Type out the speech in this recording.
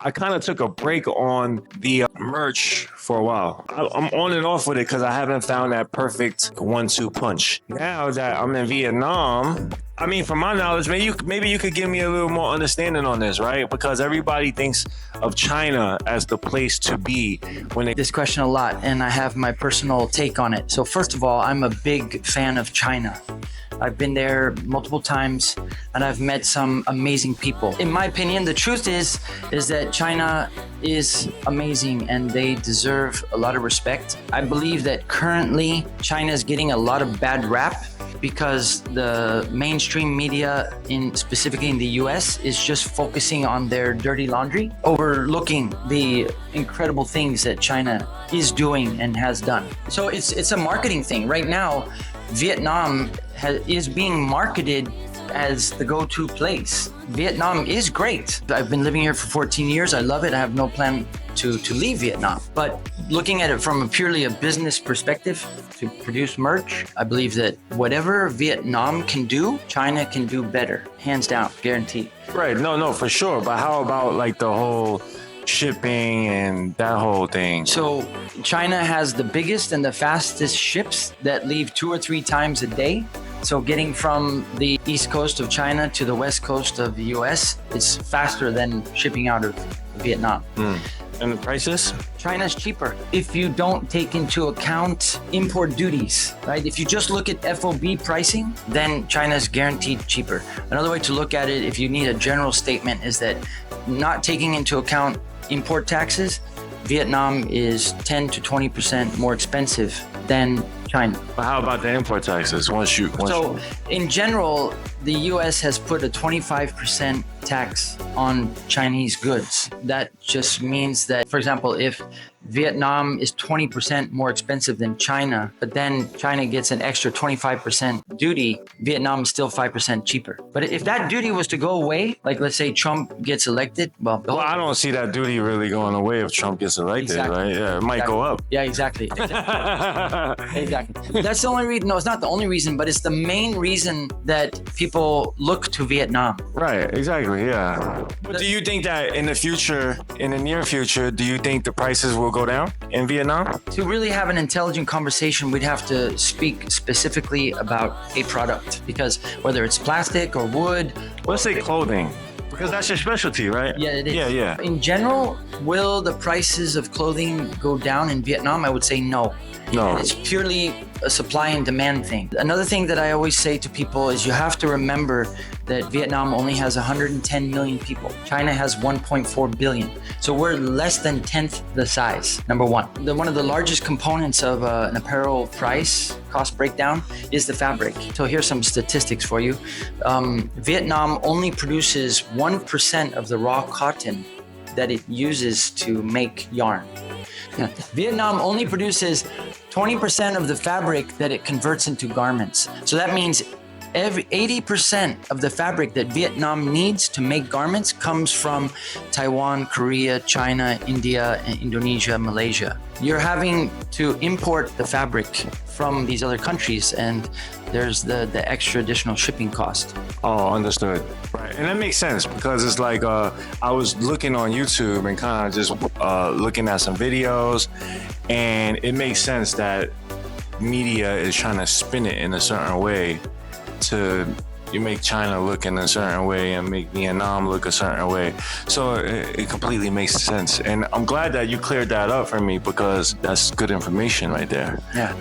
I kind of took a break on the merch for a while. I'm on and off with it because I haven't found that perfect 1-2 punch. Now that I'm in Vietnam, I mean, from my knowledge, maybe you could give me a little more understanding on this, right? Because everybody thinks of China as the place to be when they... This question a lot, and I have my personal take on it. So first of all, I'm a big fan of China. I've been there multiple times and I've met some amazing people. In my opinion, the truth is that China is amazing and they deserve a lot of respect. I believe that currently China is getting a lot of bad rap because the mainstream media, specifically in the US, is just focusing on their dirty laundry, overlooking the incredible things that China is doing and has done. So it's a marketing thing. Right now, Vietnam is being marketed as the go-to place. Vietnam is great. I've been living here for 14 years. I love it. I have no plan to leave Vietnam. But looking at it from a business perspective, to produce merch, I believe that whatever Vietnam can do, China can do better. Hands down, guaranteed. Right, no, for sure. But how about like the whole shipping and that whole thing? So China has the biggest and the fastest ships that leave 2 or 3 times a day. So getting from the east coast of China to the west coast of the US is faster than shipping out of Vietnam. And the prices? China's cheaper if you don't take into account import duties, right? If you just look at FOB pricing, then China's guaranteed cheaper. Another way to look at it, if you need a general statement, is that not taking into account import taxes, Vietnam is 10 to 20% more expensive than China. But how about the import taxes? In general, the US has put a 25% tax on Chinese goods. That just means that, for example, if Vietnam is 20% more expensive than China, but then China gets an extra 25% duty, Vietnam is still 5% cheaper. But if that duty was to go away, like let's say Trump gets elected, well, I don't see that duty really going away if Trump gets elected, right? Yeah, it might go up. Yeah, exactly. Exactly. That's the only reason. No, it's not the only reason, but it's the main reason that people look to Vietnam. Right, exactly, yeah. But do you think that in the near future, do you think the prices will go down in Vietnam? To really have an intelligent conversation, we'd have to speak specifically about a product, because whether it's plastic or wood. Let's say clothing, because that's your specialty, right? Yeah, it is. Yeah. In general, will the prices of clothing go down in Vietnam? I would say no. No. It's purely a supply and demand thing. Another thing that I always say to people is you have to remember that Vietnam only has 110 million people. China has 1.4 billion. So we're less than 10th the size, number one. One of the largest components of an apparel cost breakdown is the fabric. So here's some statistics for you. Vietnam only produces 1% of the raw cotton that it uses to make yarn. Vietnam only produces 20% of the fabric that it converts into garments. So that means 80% of the fabric that Vietnam needs to make garments comes from Taiwan, Korea, China, India, and Indonesia, Malaysia. You're having to import the fabric from these other countries, and there's the extra additional shipping cost. Oh, understood. Right, and that makes sense because it's like I was looking on YouTube and kind of just looking at some videos, and it makes sense that media is trying to spin it in a certain way to make China look in a certain way and make Vietnam look a certain way. So it completely makes sense. And I'm glad that you cleared that up for me because that's good information right there. Yeah.